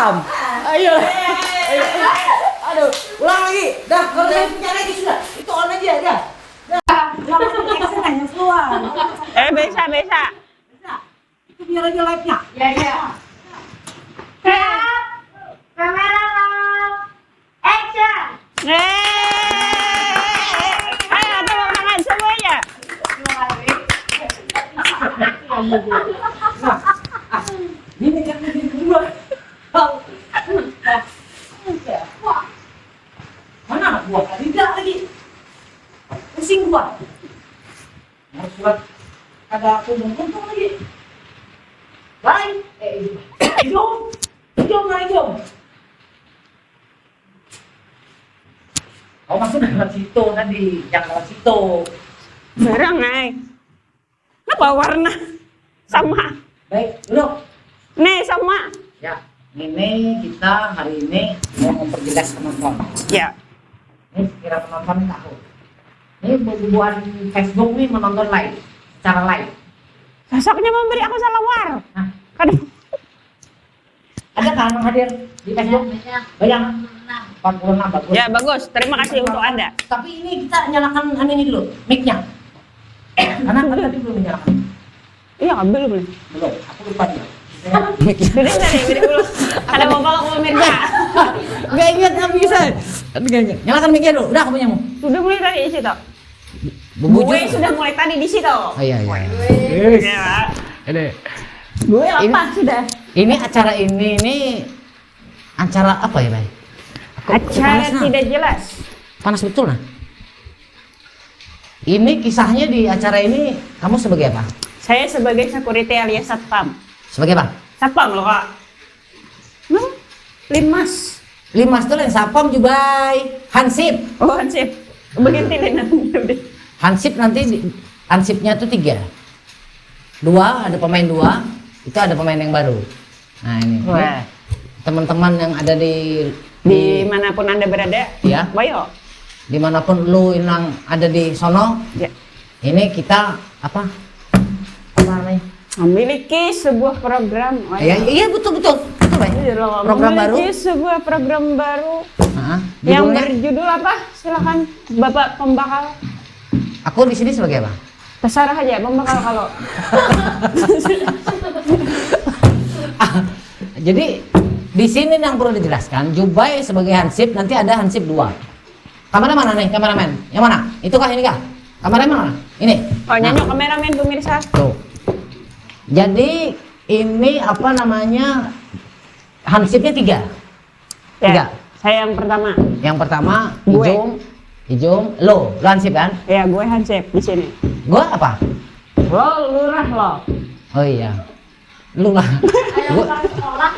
Satpam. Ayo. Ayo. Aduh, ulang lagi. Dah, kalau saya punya lagi sudah. Itu on aja, dah. Yang keluar. Bisa. Itu biar aja live-nya. Iya. Siap, kamera roll, action. Ayo tepuk tangan semuanya. Ini kan jadi dua. Mana anak buah? Tidak lagi. Pusing gua. Harus buat ada untung lagi. Lain. Jom. Oh, maksudnya lewat situ tadi, yang lewat situ. Barang, apa warna? Sama. Baik, duduk. Nih, sama. Ya, ini kita hari ini mau memperjelas penonton. Ya. Ini kira penonton tahu. Ini buat Facebook nih menonton live, secara live. Sosoknya memberi aku salawar. Nah, Aduh. ada kan yang hadir di Facebook? Banyak. 46 bagus. Ya, bagus. Terima kasih untuk Anda. Tapi ini kita nyalakan ini dulu, mic-nya. Karena kan tadi belum nyalakan. Iya, belum. Belum, aku lupa dia. Gede dulu. Ada bapak pemirsa. Gak ingat, gak bisa. Gak ingat. Nyalakan mic-nya dulu, udah aku punyamu. Sudah mulai tadi di situ. Bumbu Gue sudah mulai tadi di situ. Oh iya. Ya. Ini. Gue apa sudah? Ini acara ini acara apa ya, Bay? Acara tidak jelas. Panas betul nah. Ini kisahnya di acara ini kamu sebagai apa? Saya sebagai security alias satpam. Sebagai apa? Satpam loh, Kak. Nah, Limas. Limas tuh yang sapam jubai. Hansip. Oh, Hansip. Begitu nanti. Hansipnya tuh 3. 2 ada pemain 2. Itu ada pemain yang baru. Nah ini. Wah. Teman-teman yang ada di Dimanapun Anda berada, ya. Bayo. Dimanapun lu yang ada di sono. Ya. Ini kita apa namanya? Memiliki sebuah program. Oh, Iya betul Bay. Program baru. Memiliki sebuah program baru. Nah, Yang judulnya? berjudul apa? Silakan Bapak Pembakal. Aku di sini sebagai apa? Terserah aja pembakal kalau. Jadi di sini yang perlu dijelaskan, Jubai sebagai Hansip, nanti ada Hansip 2. Kamera mana nih? Kameramen. Yang mana? Itu kah ini kah? Kameramen mana? Ini. Oh, nyanyi kameramen pemirsa. Tuh. Jadi ini apa namanya? Hansipnya 3. Ya, saya yang pertama. Yang pertama Gue. Ijom, lo Hansip kan? Ya, gue Hansip di sini. Gua apa? Lo lurah lo. Oh iya. Lu lah. Yang paling sekolah,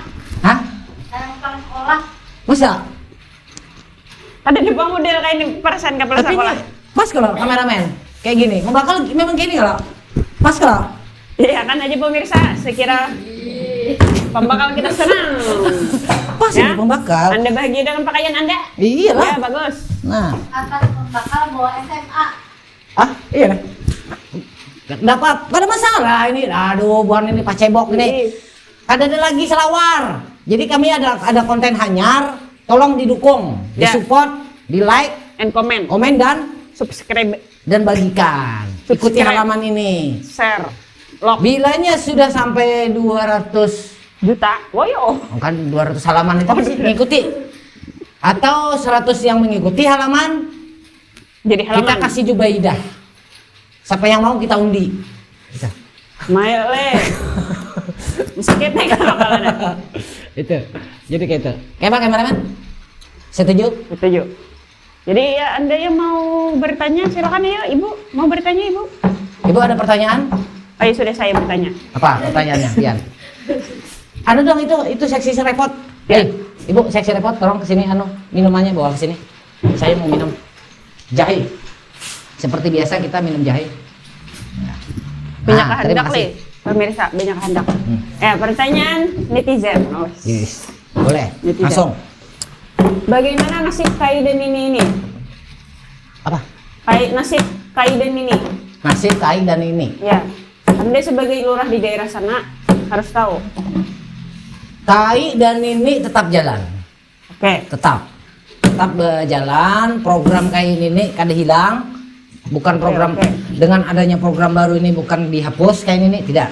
Hah? Masa? Ada di bawah model kayak ini persen kepala Tapi sekolah. ini pas kalau kameramen kayak gini. Membakal memang kayak gini kalau. Pas kalau. Iya kan aja pemirsa, sekira pembakal kita senang. Pas ini pembakal. Anda bahagia dengan pakaian Anda? Iya lah. Ya, bagus. Nah. atas pembakal bawa SMA. Ah, iya. Dapat, gak ada masalah ini. Aduh, buan ini Pak Cebok ini. Ada lagi selawar. Jadi kami ada konten hanyar. Tolong didukung, Ya. disupport, di like, And comment, komen dan subscribe, bagikan. Ikuti Subscribe. halaman ini. share, lock Bilanya sudah sampai 200 juta. Woyo. kan 200 halaman itu pasti mengikuti. Atau 100 yang mengikuti halaman, Jadi halaman. kita kasih Jubaidah. Siapa yang mau kita undi. Bisa. Maile. Meskipun kalau ada. Itu. Jadi kayak itu. Kayak apa kameramen? Setuju? Setuju. Jadi ya Anda yang mau bertanya silakan ya Ibu. Mau bertanya Ibu? Ibu ada pertanyaan? Oh ya sudah saya bertanya. Apa pertanyaannya? Pian. Anu dong itu seksi repot. Ya. Ibu seksi repot tolong kesini minumannya bawa ke sini. Saya mau minum jahe. Seperti biasa kita minum jahe. Banyak terima kehendak kasih. nih. Pemirsa, banyak kehendak. Hmm. Pertanyaan netizen. Oh, Yes. Boleh. Netizen. Langsung. bagaimana nasib Kaiden ini? Apa? Nasib Kaiden ini. Nasib Kai dan ini. Ya. Anda sebagai lurah di daerah sana harus tahu. Tai dan Nini tetap jalan. Oke. Tetap berjalan. Program kayak Nini kada hilang. Bukan program Oke. dengan adanya program baru ini bukan dihapus kayak Nini, tidak.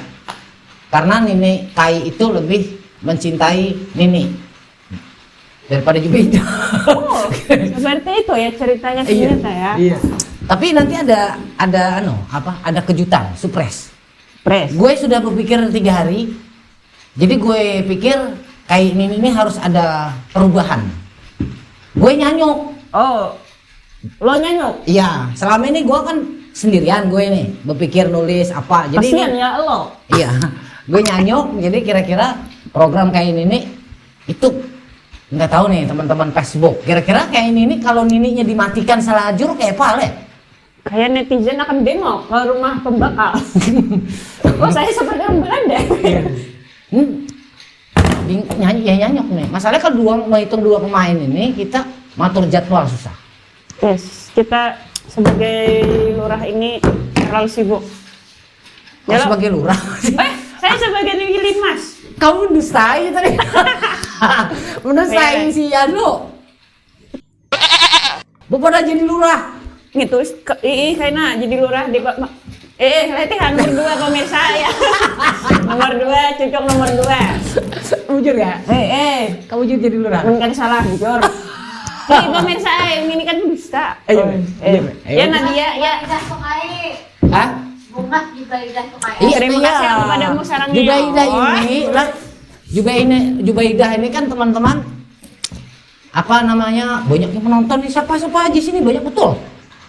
Karena Nini Tai itu lebih mencintai Nini daripada Jubaida. Oh, seperti itu ya ceritanya ternyata ya. Iya. Tapi nanti ada ada kejutan, surprise. Pres. Gue sudah berpikir 3 hari. Jadi gue pikir kayak ini harus ada perubahan. Gue nyanyuk. Oh, lo nyanyuk. Iya, selama ini gue kan sendirian gue nih berpikir nulis apa. Jadi Kasian ya lo. iya, gue nyanyuk. Jadi kira-kira program kayak ini itu nggak tahu nih teman-teman Facebook. Kira-kira kayak ini kalau nininya dimatikan salah ajur kayak apa le? Kayak netizen akan demo ke rumah pembakar. Oh, saya seperti orang Belanda. Nyanyuk nih. Masalahnya kalau menghitung 2 pemain ini kita matur jadwal susah. Yes, kita sebagai lurah ini terlalu sibuk. Kau Ya, lo. sebagai lurah. Saya sebagai Lili Mas. Kamu dustai tadi. Mendustai si Yano. Bapak udah jadi lurah. Gitu, kayaknya jadi lurah di lihat kan nomor 2 pemirsa ya. Nomor 2, cocok nomor 2. Jujur ya? Kamu jadi lurah. Bukan salah, jujur. Pemirsa, ini kan dusta. Ayo. Ya Nadia, ya. Idah sukai. Hah? Bungas juga idah sukai. Iya, Terima kasih aku padamu sarangnya. Jubaidah ini lah. Jubaidah ini kan teman-teman apa namanya banyak yang menonton nih siapa aja sini banyak betul.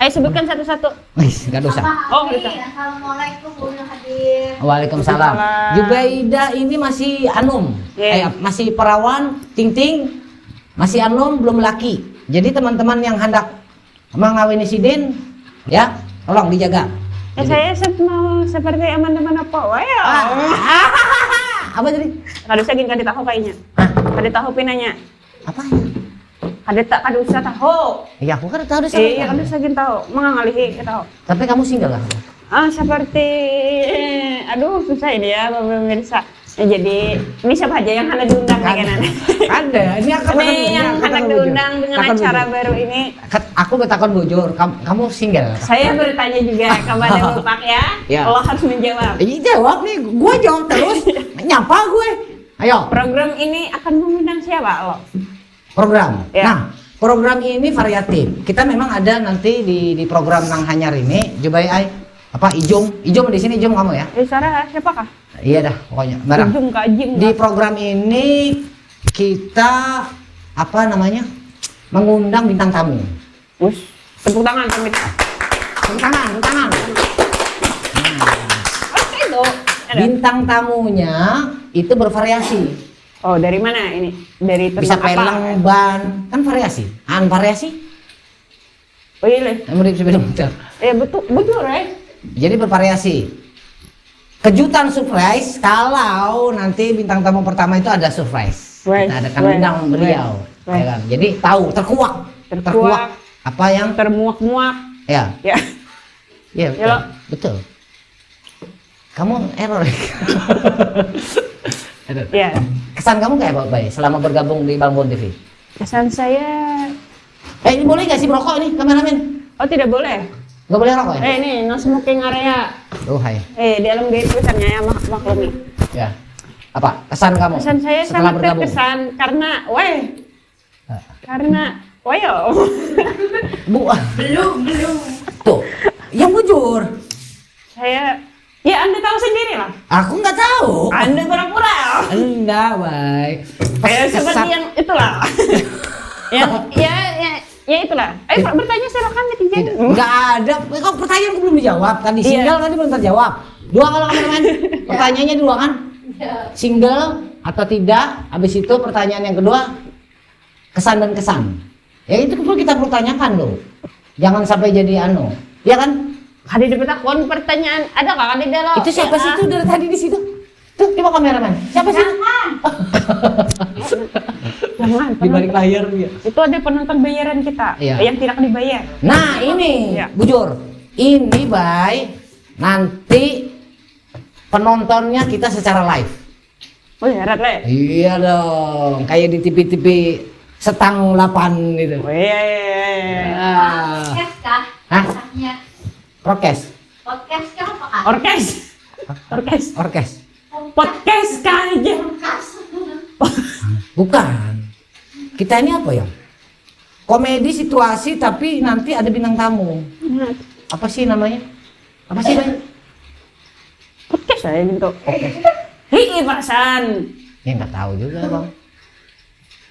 Ayo sebutkan satu-satu. Nggak dosa. Oh, Abi, gitu. Assalamualaikum udah hadir. Waalaikumsalam. Waalaikumsalam. Jubaidah ini masih anum, masih perawan, ting-ting, masih anum belum laki. Jadi teman-teman yang hendak mengawini Sidin, ya tolong dijaga. Ya saya mau seperti aman-aman apa? Wah ya. Apa jadi? Kada usah gini kada tahu kayaknya. Hah? Kada tahu pinanya. Apa ya? Kada usah tahu. Ya aku kan tahu deh Iya kada usah gini tahu. Mengalihi kita tahu. Tapi kamu single lah. Seperti aduh susah ini ya pemirsa. Ya, jadi ini siapa aja yang hendak diundang nih kanan? Ada. Ini yang hendak diundang dengan acara baru ini. Aku bertakon bujur. Kamu single? Saya bertanya juga kepada Bapak ya. Ya. Allah harus menjawab. Iya jawab nih. Gue jawab terus. Nyapa gue. Ayo. Program ini akan mengundang siapa lo? Program. Ya. Nah, program ini variatif. Kita memang ada nanti di program Nang Hanyar ini. Jubai ai apa Ijum di sini Ijum kamu ya? Sarah siapakah? Iya dah pokoknya. Barang. Ijum Kak Jing. Di program ini kita apa namanya? Mengundang bintang tamu. Us, tepuk tangan pemirsa. Tepuk tangan. Oke itu. Ada. Bintang tamunya itu bervariasi. Oh dari mana ini? Dari Bisa tentang apa? pelang ban, kan variasi. Variasi? Oh iya leh. Murid sepeda motor. Betul ya. Jadi bervariasi. Kejutan surprise kalau nanti bintang tamu pertama itu ada surprise. Kita akan undang beliau. Ya kan? Jadi tahu terkuak apa yang Termuak-muak. ya. Ya. Ya, Ya, lo. betul. Kamu error. Ya. Kesan kamu kayak apa, Bay, selama bergabung di Balbon TV? Kesan saya. Ini boleh nggak sih merokok nih, kameramen? Oh tidak boleh. Nggak boleh rokok ya? Ini no smoking area. Oh, hai. Di dalam gate tulisannya ya maklumi. Ya. Apa kesan kamu? Kesan saya setelah sangat bergabung? terkesan karena wayo. Bu, Belum. tuh, yang bujur. Saya ya Anda tahu sendiri lah. Aku nggak tahu. Anda pura-pura. Enggak, baik. Kayak seperti yang itulah. ya itulah. Bertanya silakan netizen. Enggak ada. Kok pertanyaanku belum dijawab tadi. Iya. Single tadi belum terjawab. Dua kalau kameramen. Pertanyaannya dua kan? Single atau tidak? Habis itu pertanyaan yang kedua kesan dan kesan. Ya itu perlu kita perlu tanyakan loh. Jangan sampai jadi ya kan? Ada di petakon pertanyaan ada kah di dalam? Itu siapa sih itu dari tadi di situ? Tuh, coba kameramen. Siapa sih? Jangan. Di balik layar dia. Itu ada penonton bayaran kita Iya. yang tidak dibayar. Nah, ini Iya. bujur. Ini Bay, nanti penontonnya kita secara live. Oh ya, Rat, Le. Iya dong, kayak di TV-TV Setang 8 gitu. Oh iya, iya, iya. Ah. Podcast kah? Hah? Katanya. Prokes, Podcast kah apa kah? Orkes. Orkes. orkes. Podcast kah aja. Bukan. Kita ini apa ya? Komedi situasi tapi nanti ada bintang tamu. Apa sih namanya? Apa sih namanya? Podcast saya gitu. Hei, perasaan. Ya nggak tahu juga bang.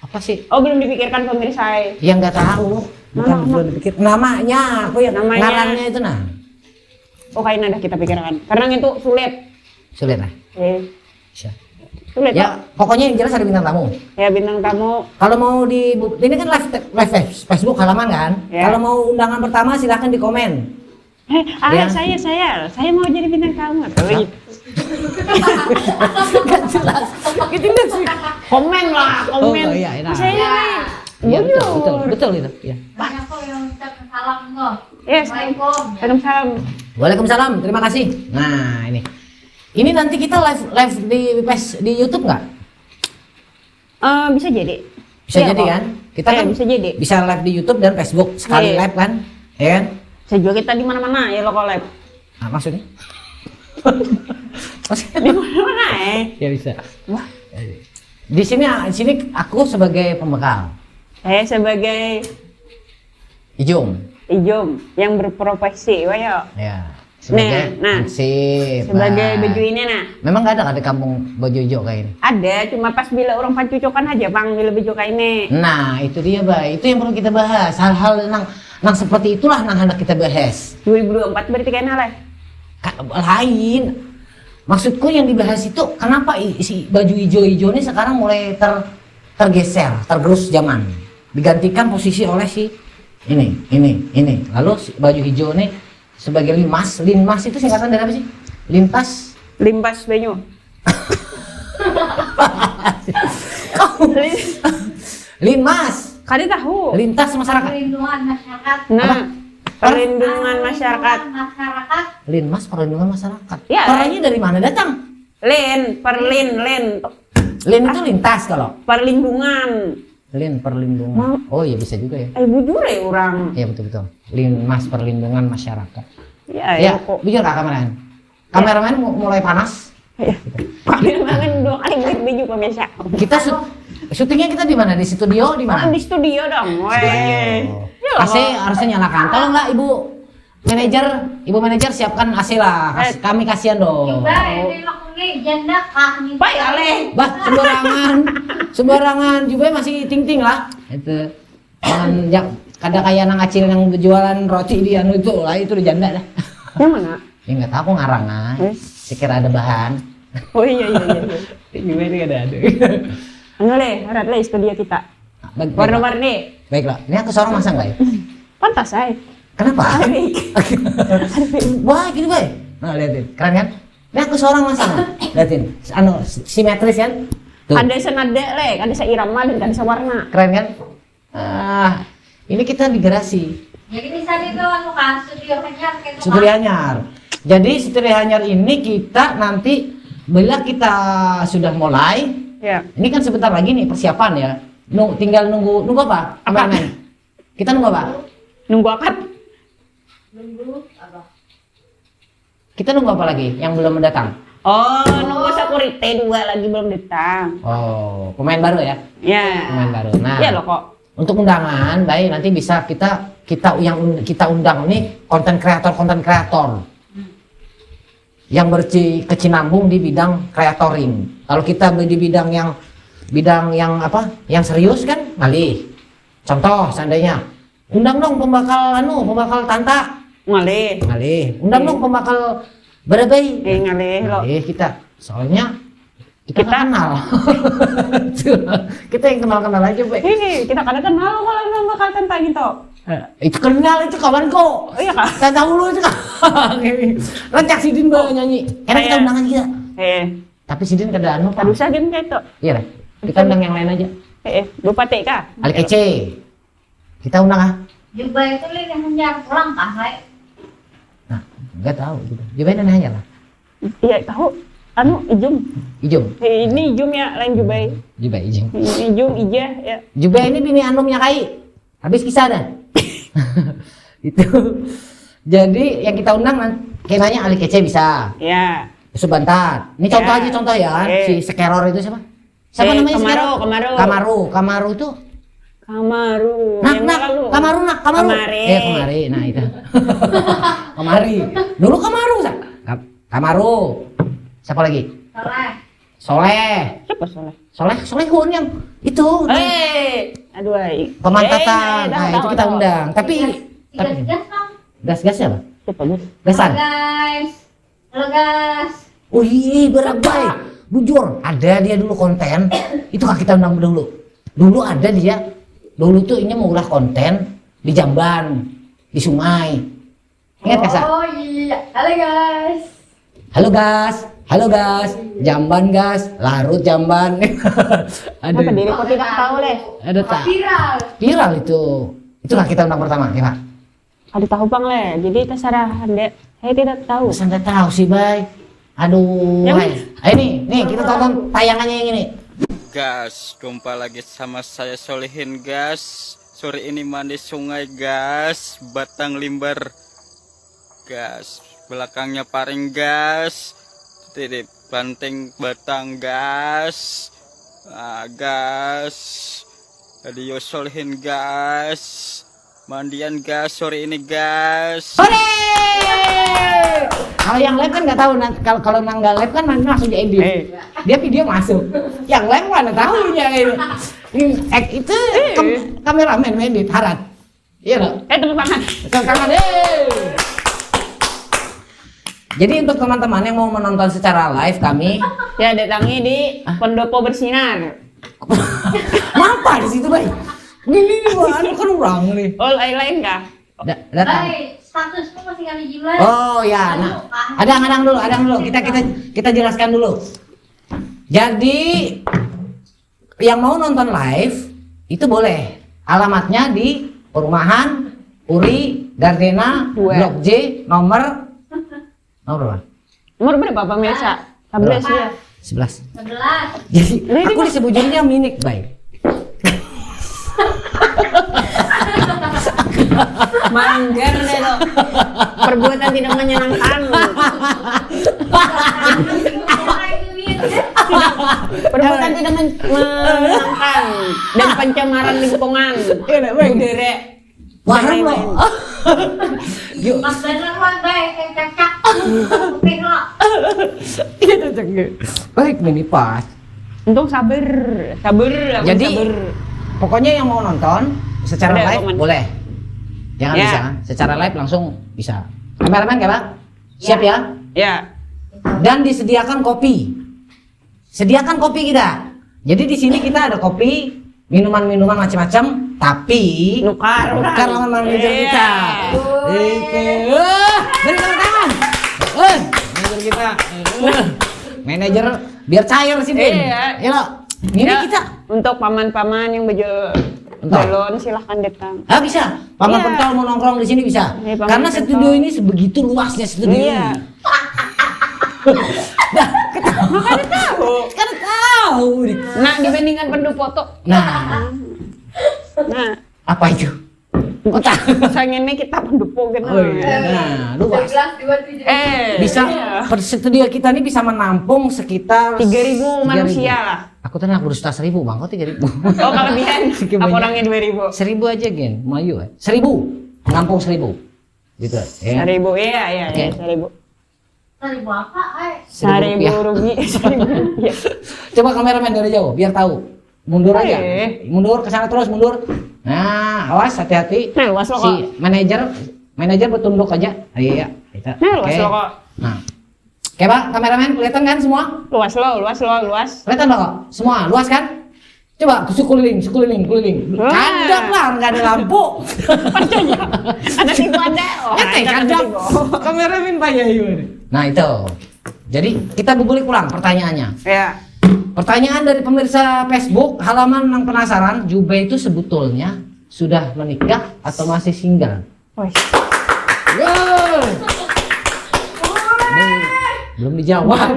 Apa sih? Oh, belum dipikirkan pemirsa. Yang nggak tahu. Bukan belum dipikir. Namanya, aku ya. Namanya. Ngarannya itu nah. Oh, kayaknya ada kita pikirkan. Karena itu sulit. Sulit lah. Bisa. Sulit. Ya pokoknya yang jelas ada bintang tamu. Ya, bintang tamu. Kalau mau di ini kan live Facebook halaman kan. Ya. Kalau mau undangan pertama silahkan di komen. Ya. Saya mau jadi bintang tamu. Hah? Gak jelas. Gitu sih. Komen lah, komen. Oh, iya, enak. Saya Iya betul, betul, jujur. betul itu. Ya. Banyak kok yang ucapkan salam tuh. Yes. Assalamualaikum. Waalaikumsalam. Waalaikumsalam, terima kasih. Nah ini, nanti kita live di YouTube nggak? Bisa jadi. Bisa Iya, jadi kok. kan? Kita Iya, kan bisa jadi. bisa live di YouTube dan Facebook sekali Iya. live kan? Ya kan? Saya juga kita di mana-mana ya lo collab. Nah, maksudnya? Maksudnya? Di mana-mana Ya bisa. Wah, Di sini aku sebagai pembekal, saya sebagai Ijung. Ijom yang berprofesi, wayo. Ya. Sebagai Nah, ansip. Sebagai Nah. baju ini nah. Memang nggak ada kan di kampung baju hijau kayak ini. Ada, cuma pas bila orang pancucokan aja bang, bila baju kayak ini. Nah, itu dia, Bay. Itu yang perlu kita bahas. Hal-hal yang seperti itulah yang hendak kita bahas. 2024 berarti kayaknya lah. Lain. Maksudku yang dibahas itu kenapa si baju hijau-hijau ini sekarang mulai tergeser, tergerus zaman. Digantikan posisi oleh si ini. Lalu si baju hijau ini sebagai linmas. Linmas itu singkatan dari apa sih? Lintas. Limbas banyu. Linmas. Kali tahu. Lintas masyarakat. Perlindungan masyarakat. Nah, perlindungan masyarakat. Masyarakat. Linmas perlindungan masyarakat. Ya. Orangnya dari mana datang? Lin, Lin itu lintas kalau. perlindungan. Lin perlindungan. Oh iya bisa juga ya. Bujur ya orang. Iya betul. Linmas perlindungan masyarakat. Ya, Ya, kok. bujur kak kameramen. Kameramen mulai panas. Kalian banget 2 kali beli baju pemirsa. Kita syutingnya kita di mana? Di studio di mana? Di studio dong. Weh. Ya AC harusnya nyalakan. Tolong nggak ibu manajer siapkan AC lah. Kami kasihan dong. Juga ini lakunya janda kah nih. Baik aleh. Bah sembarangan juga masih ting lah. Itu jangan kada kayak anak kecil yang jualan roti di anu itu lah itu di janda dah. Yang mana? Ya nggak tahu aku ngarang ah. Sekira ada bahan. Oh iya. Gimana ini ada. Anu le, harat le studio kita. Baiklah. Warna-warni. Baiklah. Ini aku seorang masang nggak ya? Pantas ay. Kenapa? Wah gini boy. Nah liatin, keren kan? Ini aku seorang masang. Liatin, anu simetris kan? Tuh. Ada senada le, ada seirama dan ada sewarna. Keren kan? Ini kita di garasi. Jadi bisa di bawah tuh kan studio hanyar kayak tuh. Studio Hanyar. Jadi studio Hanyar ini kita nanti bila kita sudah mulai, Ya. ini kan sebentar lagi nih persiapan ya. Tinggal nunggu apa? Kameramen. Kita nunggu apa? Nunggu akad. Nunggu apa? Kita nunggu apa lagi yang belum datang? Oh, nunggu security 2 lagi belum datang. Oh, pemain baru ya? Ya. Pemain baru. Nah, Ya loh kok. untuk undangan, baik nanti bisa kita undang nih konten kreator yang berkecinambung di bidang kreatoring. Kalau kita di bidang yang apa? Yang serius kan, ngalih. Contoh seandainya undang dong pembakal tanta, Ngalih. ngalih. Undang dong pembakal berabai, Ngalih lo. ngalih kita. Soalnya kita nggak kenal. Kita yang kenal aja, Be. Kita kadang kenal kalau nang bakal tentang gitu. Itu kenal itu kawanku. Iya kak. Saya tahu lu itu kan. Rancak Sidin bawa nyanyi. Enak kita Kayak- undangan kita. Tapi Sidin kada anu Pak. Aduh saya gitu kayak itu. Iya lah. Kita undang yang lain aja. Bupati kah? Ali kece. Kita undang ah. Juga itu li yang hanyar pulang kah, Lai? Nah, enggak tahu gitu. Cobain dan hanya lah. Iya tahu. Anu Ijum. Ijum. Ini Ijum ya, lain Jubai. Jubai Ijum. Ijum Ijah ya. Jubai ini bini anumnya Kai. Habis kisah dah. Itu. Jadi yang kita undang kemanya Ali Kece bisa. Ya. Subantat. Ini contoh Ya. aja contoh ya. Si Sekeror itu siapa? Siapa Eh, namanya Kamaru, Sekeror? Kamaru. Kamaru tuh. Kamaru. Nak, Yang nak, lalu. Kamaru, nak, Kamaru. Kemari. Kemari, nah itu. Kemari. Dulu Kamaru, Sa. Kamaru. Siapa lagi? Soleh. Soleh. Siapa Soleh? Solehun yang itu. Aduh, Pemantatan. Nah, itu kita undang. Tapi Gas, Bang. gas siapa? Siapa Gus? Gasan. Halo, guys. Halo, guys. Wih, berabai. Bujur, ada dia dulu konten. Itu kak kita undang dulu. Dulu ada dia. Dulu tuh ini mau ulah konten di Jamban, di sungai. Ingat gak, Sa? Oh iya. Halo, guys. Halo gas, halo gas, Jamban gas, larut Jamban. Apa diriku tidak tahu deh. Ada tak? Viral. Viral itu. Itulah kita undang pertama, ya Pak. Ada tahu bang le. Jadi terserah dek. Saya tidak tahu. Masa nggak tahu sih, Bay? Aduh, Yang hai. Ini, nih kita tonton tayangannya yang ini. Gas, jumpa lagi sama saya Solihin gas. Sore ini mandi sungai gas, batang limbar gas, belakangnya paring gas, titik banting batang gas, gas, radio Solihin gas, mandian gas sore ini gas. Hore! Kalau yang live kan nggak tahu, kalau nggak live kan langsung diedit. Dia video masuk. Yang live mana tahunya ini. Itu kameramen edit Harat. Iya loh. Tepuk tangan. Tepuk tangan deh. Jadi untuk teman-teman yang mau menonton secara live kami, Ya datangi di Pendopo Bersinar. apa di situ, Bay? Ini anu kan orang nih. Oh lain-lain kah? Datang. Hai, statusmu masih kami jelas. Oh ya, nah, adang dulu. Kita jelaskan dulu. Jadi yang mau nonton live itu boleh. Alamatnya di Perumahan Puri Gardena 2. Blok J nomor berapa? Umur berapa pemirsa? 11 ya. 11. 11. Jadi aku disebutnya minik, Bay. Melanggar deh lo. Perbuatan tidak menyenangkan. Perbuatan tidak menyenangkan dan pencemaran lingkungan. Budere. Warna lo. Yuk. Mas bener lah, baik, kayak cacak. Kuping lo. Itu cengeng. Baik mini pas. Untung sabar. Aku Jadi sabar. pokoknya yang mau nonton secara Ada, live Roman. boleh. Jangan Ya. bisa, secara live langsung bisa. Kameramen kayak Pak? Siap ya? Ya. Dan disediakan kopi. Sediakan kopi kita. Jadi di sini kita ada kopi, minuman-minuman macam-macam, tapi Nukar bukan lawan manajer Iya. kita. Itu. Beri tepuk tangan. Manajer kita. Manajer biar cair sih, Bin. Iya. Ya lo. Ini Ya, kita. untuk paman-paman yang bejo balon silahkan datang. Ah bisa. Paman Iya. Pentol mau nongkrong di sini bisa. Iya, Paman Karena Pentol. studio ini sebegitu luasnya studio Iya. ini. Nah, Makanya tahu. kan tahu nih. Nah dibandingkan pendopo. Nah, Nah, apa itu? Otak. sayang ini kita pendopo gitu. Oh iya. Nah, luas. 11, 27. Bisa iya. per studio kita ini bisa menampung sekitar 3.000 manusia lah. Aku tadi aku udah 1.000 bang, kok 3.000? Oh kelebihan. Sedikit Aku banyak. orangnya 2.000. 1.000 aja gen, Melayu ya. 1.000, menampung 1.000. Gitu ya. 1.000 iya Oke. 1.000. Tadi mau apa, ay? 1.000 rupiah. 1.000 rupiah. Coba kameramen dari jauh, biar tahu. Mundur aja. Mundur ke sana terus, mundur. Nah, awas hati-hati. Nah, luas lo Si kok. manajer bertunduk aja. Iya. Kita. Nah, luas Oke. lo kok. Nah. Oke, Pak, kameramen kelihatan kan semua? Luas lo. Kelihatan nggak kok? Semua luas kan? Coba keliling. Wah. Kadang lah, nggak ada lampu. Percaya. Ada tigo ada. Oh, Kadang. tigo. Kameramen payah ini. Nah itu. Jadi kita bubulik ulang pertanyaannya. Ya. Pertanyaan dari pemirsa Facebook halaman yang penasaran, Jubai itu sebetulnya sudah menikah atau masih single? Wih. Wow. Belum dijawab.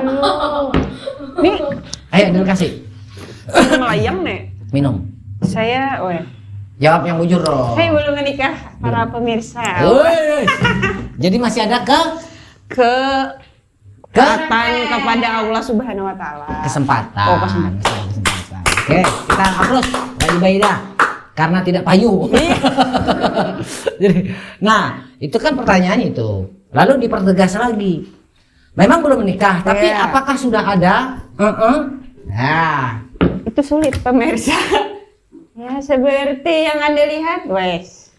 Ayo dikasih. Melayang nih. Minum. Saya, Jawab yang bujur dong. saya belum menikah para pemirsa. Woi. Jadi masih ada Ketaatan kepada Allah Subhanahu Wa Taala. kesempatan. Oh, kesempatan. Kesempatan. Oke, kita hapus Bayi Baida karena tidak payu. Jadi, nah itu kan pertanyaan itu. Lalu dipertegas lagi. Memang belum menikah, tapi Iya. apakah sudah ada? Nah, Itu sulit pemirsa. Ya seperti yang Anda lihat, wes.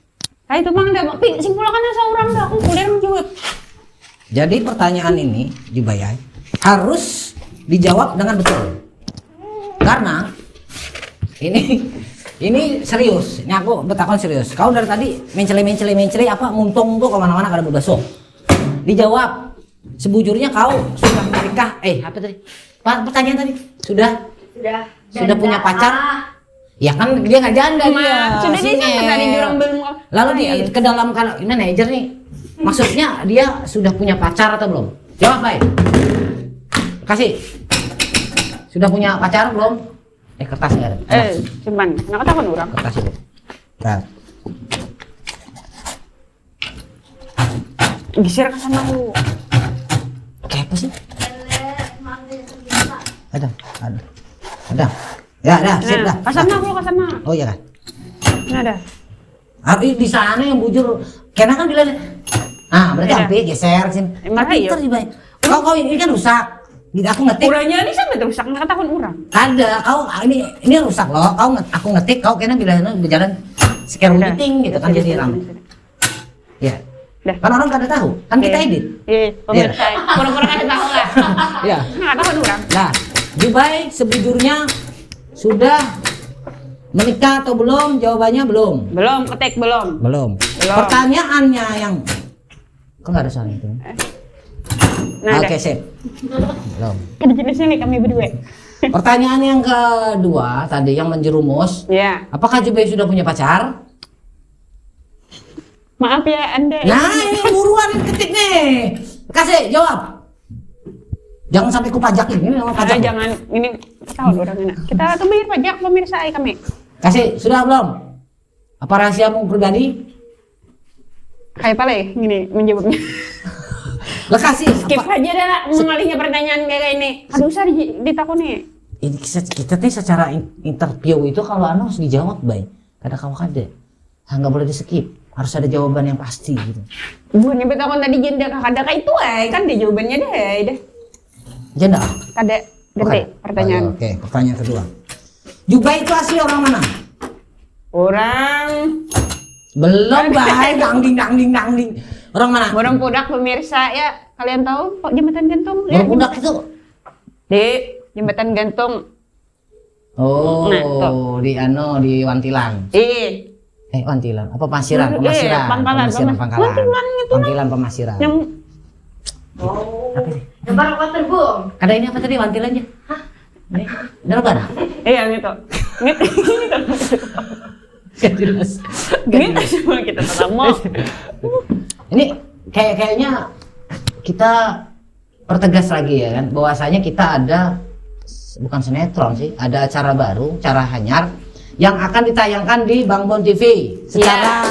Nah itu mang dah, simpulkannya seorang dah, aku kuliah menjut. jadi pertanyaan ini Jubayai harus dijawab dengan betul. Karena ini serius. Ini aku betakon serius. Kau dari tadi mencele apa nguntung tuh kemana-mana kada berbaso. Dijawab. Sebujurnya kau sudah menikah. Apa tadi? Pertanyaan tadi sudah punya pacar? Ya kan dia nggak janda dia. Sudah dia sampai tadi jurang belum. Lalu ke dalam kalau ini manajer nih, maksudnya dia sudah punya pacar atau belum? Jawab baik. Kasih. Sudah punya pacar belum? Kertas nggak ada. Cuman, nak kata kan orang. Kertas itu. Nah, Geser ke sana aku. kayak apa sih? Ada. Ya, sip dah. Kasana aku kasana. Oh iya kan. Nah dah. Di sana yang bujur, karena kan bilang, berarti Iya. HP geser sini. Makanya. Tapi terus kau ini kan rusak. Aku ngetik. Urangnya ini sampai rusak, nak kata kan orang. Ada, kau ini rusak loh. Aku ngetik, kau kena bilangnya berjalan sekarang Udah. meeting gitu kan jadi ramai. Ya. Dah. Kan orang kada tahu, kan kita edit. Iya, pemirsa. Kurang-kurang ada tahu lah. Ya. Nak kata kan orang. Nah, Jubai sebujurnya sudah menikah atau belum? Jawabannya belum. Belum, ketik belum. Belum. Belum. Pertanyaannya yang kok nggak ada soal itu? Nah, Oke, dah. sip. Belum. Kan jenisnya nih kami berdua. Pertanyaan yang kedua tadi yang menjerumus, Ya. apakah Jubai sudah punya pacar? Maaf ya Anda. Nah, ini buruan ketik nih. Kasih jawab. Jangan sampai ku pajakin ini nama pajak. Jangan ini tahu orang enak. Kita tuh bayar pajak pemirsa kami. Kasih sudah belum? Apa rahasiamu pribadi? Kayak apa gini menjawabnya. Lah kasih. Skip apa- aja dah mengalihnya pertanyaan kayak ini. Aduh usah ditakoni. Ini kita nih secara interview itu kalau harus dijawab baik. Kadang kau kada. Nggak boleh di skip. Harus ada jawaban yang pasti gitu. Bukan nyebut aku tadi janda kakak itu kan dia jawabannya deh. Janda. Kada ganti pertanyaan. Oke, pertanyaan kedua. Jubai itu asli orang mana? Orang Belum baik, dangding. Orang mana? Borong Pudak pemirsa ya. Kalian tahu Pak Jembatan Gantung? Orang Pudak itu. Di Jembatan Gantung. Oh, Nah, di Wantilan. Wantilan. Apa Pamasiran? Pamasiran. Pangkalan. Wantilan itu lah. Wantilan Pamasiran. Yang Apa sih? Lebar kok terbung. Ada ini apa tadi Wantilannya? Hah? Ini Darban. gitu. Gitu. Gak jelas. Gitu semua kita sama. Ini kayaknya kita pertegas lagi ya kan, bahwasanya kita ada bukan sinetron sih, ada acara baru, cara hanyar yang akan ditayangkan di Bang Bon TV secara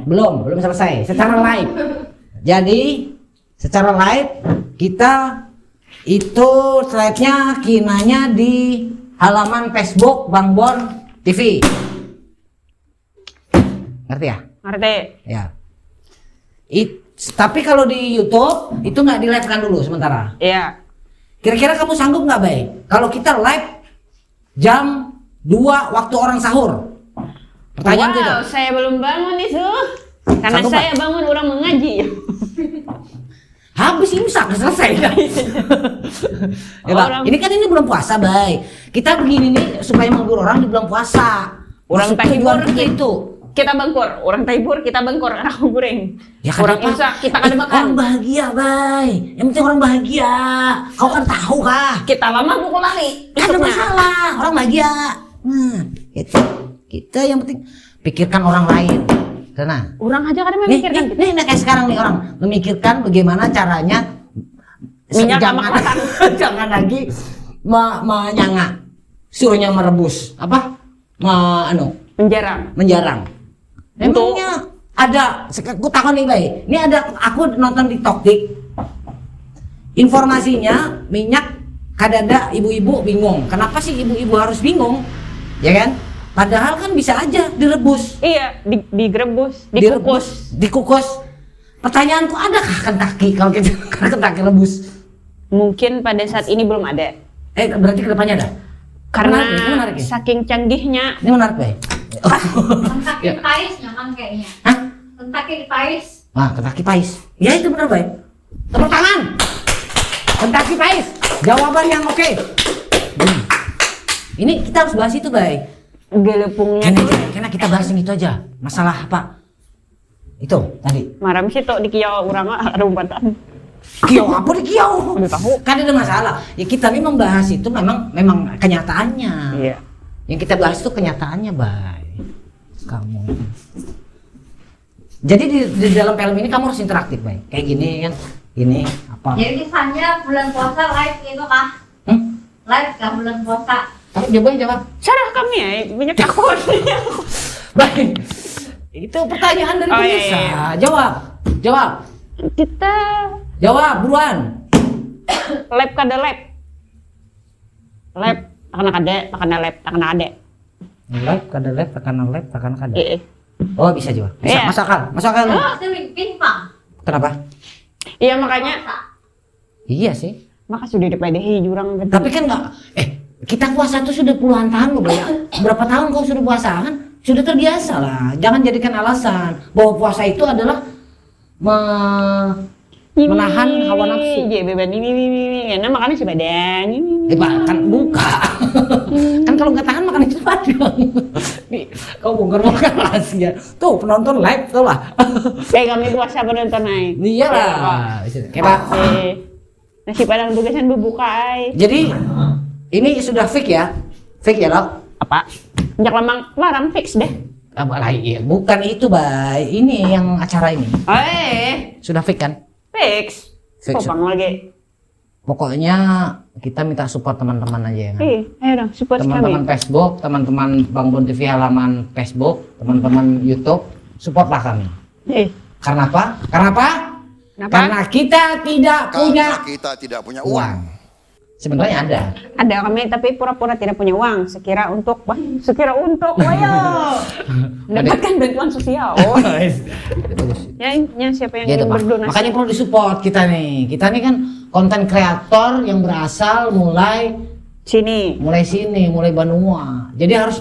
belum selesai, secara live. Jadi secara live kita itu slide-nya kinanya di halaman Facebook Bang Bon TV. Ngerti ya? Ngerti? Ya. Tapi kalau di YouTube itu nggak di live kan dulu sementara. Iya. Kira-kira kamu sanggup nggak baik? Kalau kita live jam 2 waktu orang sahur. Pertanyaan itu. Saya belum bangun itu. Karena Sanggup, saya bangun orang mengaji. Habis imsak selesai. Ya, Bang. Ini kan ini belum puasa, baik. Kita begini nih supaya menghibur orang di bulan puasa. Orang Maksud tahibur tujuan kita itu. Kita bangkur, orang tahibur kita bangkur karena aku goreng. Ya, orang kenapa? imsak kita kada makan. Orang bahagia, bay. Yang penting orang bahagia. Kau kan tahu kah? Kita lama pukul lari. Ada masalah, orang bahagia. Nah, gitu. Kita yang penting pikirkan orang lain. Karena Orang aja kadang nih, memikirkan. nih kayak sekarang nih orang memikirkan bagaimana caranya Minyak sama jangan, kelapa. jangan lagi menyanga. Suruhnya merebus. Apa? Menjarang. Menjarang. Memangnya ada, aku takon nih Bay. Ini ada, aku nonton di Toktik. Informasinya minyak kadada ibu-ibu bingung. Kenapa sih ibu-ibu harus bingung? Ya kan? Padahal kan bisa aja direbus. Iya, digerebus, dikukus. Dikukus. Pertanyaanku, adakah Kentucky kalau kita Kentucky rebus? Mungkin pada saat ini belum ada. Berarti kedepannya ada? Karena Menarik, ini menarik ya? saking canggihnya. Ini menarik Bay. Kentucky Ya. Pais nyaman kayaknya. Hah? Kentucky Pais. Wah, Kentucky Pais. Ya itu benar Bay. Tepuk tangan. Kentucky Pais. Jawaban yang oke. Ini kita harus bahas itu Bay. Gelepungnya Karena kita bahas yang itu aja. Masalah apa? Itu tadi. maram sih tok di kiau urang ada umpatan. Kiau apa di kiau? Udah tahu. Kan ada masalah. Ya kita nih membahas itu memang kenyataannya. Iya. Yang kita bahas itu kenyataannya, Bay. Kamu. Jadi di dalam film ini kamu harus interaktif, Bay. Kayak gini kan. Ini apa? Jadi kesannya bulan puasa live itu kah? Live kah bulan puasa? Jawab. Sarah kami ya, banyak takut. Baik. Itu pertanyaan dari Oh, iya, pemirsa. iya. Jawab. Kita Jawab buruan. lab kada lab. Lab takana kade, takana lab, takana ade. Lab, takkan kada. Iya. Oh, bisa juga. Bisa. Iya. Masuk akal. Oh, sering pingpong. Kenapa? Iya makanya, Iya sih. maka sudah DPDI jurang gitu. Tapi kan nggak, kita puasa tuh sudah puluhan tahun loh, Bay. Berapa tahun kau sudah puasa kan? Sudah terbiasa lah. Jangan jadikan alasan bahwa puasa itu adalah menahan hawa nafsu. Iya, beban ini. Karena makannya sebadan. Pak, kan buka. Kan kalau nggak tahan makan itu padang. Nih, kau bongkar-bongkar rahasia. Tuh penonton live tuh lah. Kayak kami puasa penonton naik. Iya lah. Kita. Nasi padang tugasan berbuka ay. Jadi ini sudah fix ya? Fix ya, Dok? Apa? Sejak larang fix deh. Lah, iya. Bukan itu, Bay. Ini yang acara ini. Sudah fix kan? Fix. Fix. Kopang lagi. Pokoknya kita minta support teman-teman aja ya kan? Ayo dong support Teman-teman kami. Facebook, teman-teman Bang Bon TV halaman Facebook, teman-teman YouTube, supportlah kami. Karena apa? Kenapa? Karena kita tidak punya kita tidak punya uang. uang. Sebenarnya ada. Ada kami tapi pura-pura tidak punya uang. Sekira untuk, ayo mendapatkan bantuan sosial. Bagus. Ya siapa yang Gitu, ingin Pak. berdonasi? Makanya perlu disupport kita nih. Kita nih kan konten kreator yang berasal mulai Sini. mulai Banua. Jadi harus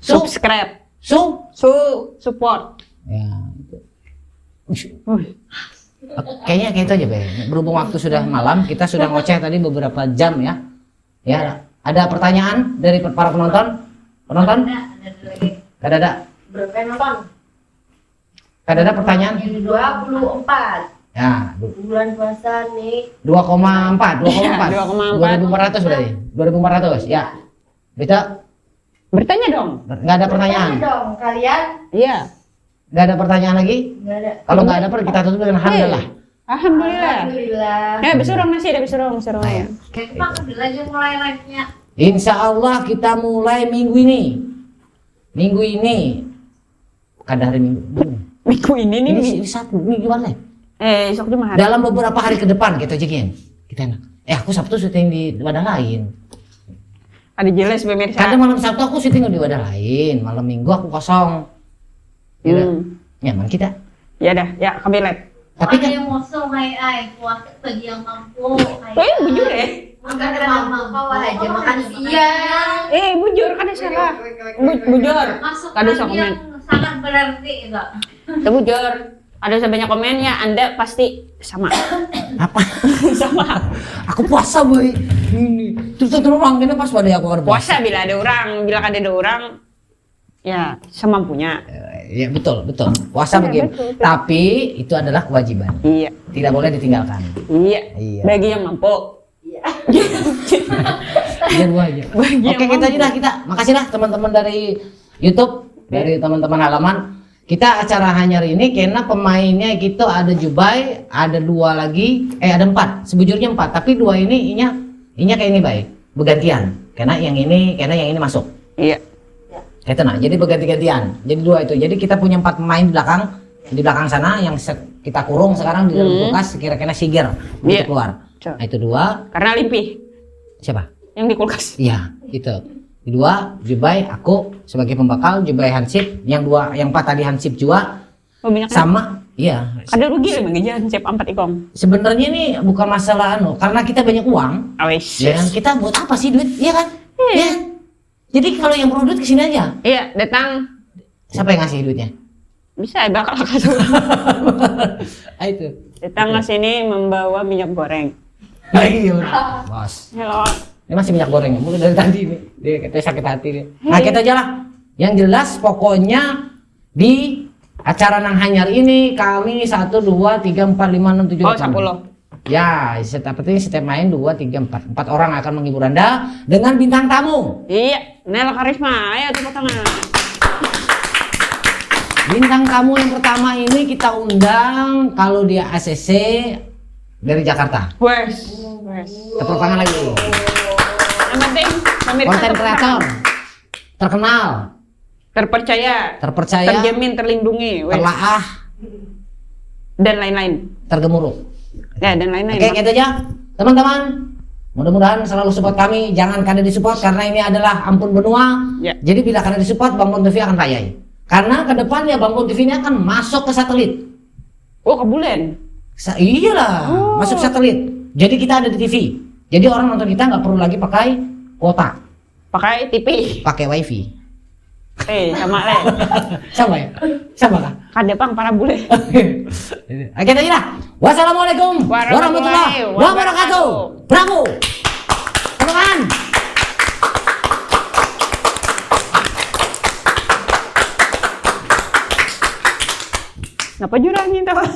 Subscribe. Support. Ya. Kayaknya kayak itu aja, Bay. Berhubung waktu sudah malam, kita sudah ngoceh tadi beberapa jam ya. Ya, ada pertanyaan dari para penonton? Penonton? Ada lagi. Kada ada. Berapa yang nonton? Kada ada pertanyaan? Yang 24 Ya, bulan puasa nih. 2,4, 2,4. 2,4. 2.400 berarti. 2.400, ya. Bisa? Bertanya dong. Nggak ada pertanyaan? Tanya dong kalian. Iya. Nggak ada pertanyaan lagi? Nggak ada. Kalau nggak ada, kita tutup dengan alhamdulillah. Alhamdulillah. Alhamdulillah. Besurong nasi, ada besurong. Ayo. Pak, udah aja mulai live-nya. Insya Allah kita mulai minggu ini. Minggu ini. Kada hari minggu. Minggu ini nih. Ini Sabtu, minggu mana? Esok cuma hari. Dalam beberapa hari ke depan kita cekin. Kita enak. Aku Sabtu syuting di wadah lain. Ada jelas pemirsa. Kadang malam Sabtu aku syuting di wadah lain. Malam Minggu aku kosong. Ya, nyaman kita. Ya dah, ya kami live. Tapi Ada kan yang musuh, hai, puasa bagi yang mampu. Bujur ya. Makan ada mampu, aja makan siang. Bujur kan salah. Bujur. Masuk Ada yang komen. sangat berarti enggak? Bujur. Ada sebanyak komennya, Anda pasti sama. apa? Sama. Aku puasa boy. Ini terus orang ini pas pada aku ada Puasa bila ada orang, bila ada orang, ya semampunya. Ya betul. Puasa Iya, begitu. betul. Tapi itu adalah kewajiban. Iya. Tidak boleh ditinggalkan. Iya. Iya. Bagi yang mampu. Biar gua aja. Bagi Oke, yang kita aja dah kita. Makasih dah teman-teman dari YouTube, dari teman-teman halaman. kita acara hanyar ini karena pemainnya gitu ada Jubai, ada 2 lagi, ada 4. Sebujurnya 4, tapi 2 ini inya kayak ini baik, bergantian. Karena yang ini masuk. Iya. Kayak tenang. Jadi berganti-gantian. Jadi 2 itu. Jadi kita punya 4 pemain di belakang sana yang kita kurung sekarang di dalam kulkas kira-kira Siger untuk keluar. Nah, itu 2. Karena Limpi Siapa? yang di kulkas. Iya, itu. Kedua, Jubai, aku sebagai pembakal, Jubai Hansip, yang 4 tadi Hansip juga Oh, minyak sama, iya. ada rugi emang gajian cep 4 ikom. Sebenarnya ini bukan masalah karena kita banyak uang, Awes. ya kan? Kita buat apa sih duit, iya kan? Iya. Kan? Jadi kalau yang perlu duit kesini aja. Iya, datang Siapa yang ngasih duitnya? bisa bakal kasih. Itu. Datang ke sini membawa minyak goreng. Iya, bos. Halo. Ini masih minyak gorengnya, mungkin dari tadi nih. Dia katanya sakit hati dia. Nah, kita aja lah. Yang jelas pokoknya di acara Nang Hanyar ini kami 1, 2, 3, 4, 5, 6, 7, Oh, 8. Ya, setiap main 2, 3, 4. 4 orang akan menghibur Anda dengan bintang tamu. Iya, Nela Karisma. Ayo tepuk tangan. Bintang tamu yang pertama ini kita undang kalau dia ACC dari Jakarta. Wes. Tepuk tangan lagi. Yang penting pemirsa Konten tepuk kreator tangan. terkenal, Terpercaya, terpercaya, terjamin, terlindungi, wes. terlaah, Dan lain-lain. tergemuruh. Ya, dan lain-lain. Oke, gitu aja. Teman-teman, mudah-mudahan selalu support kami. Jangan kada disupport karena ini adalah ampun benua. Ya. Jadi bila kada disupport, Bang Pon TV akan rayai. Karena kedepannya Bang Pon TV ini akan masuk ke satelit. Oh, ke bulan. Iyalah, masuk satelit. Jadi kita ada di TV. Jadi orang nonton kita nggak perlu lagi pakai kuota, Pakai TV. pakai wifi. Sama le. Sama ya? Sama kah? Kada pang para bule. Oke, tadi lah. Wassalamualaikum warahmatullahi wabarakatuh. Bravo. Teman-teman. Ngapa jurangnya tuh?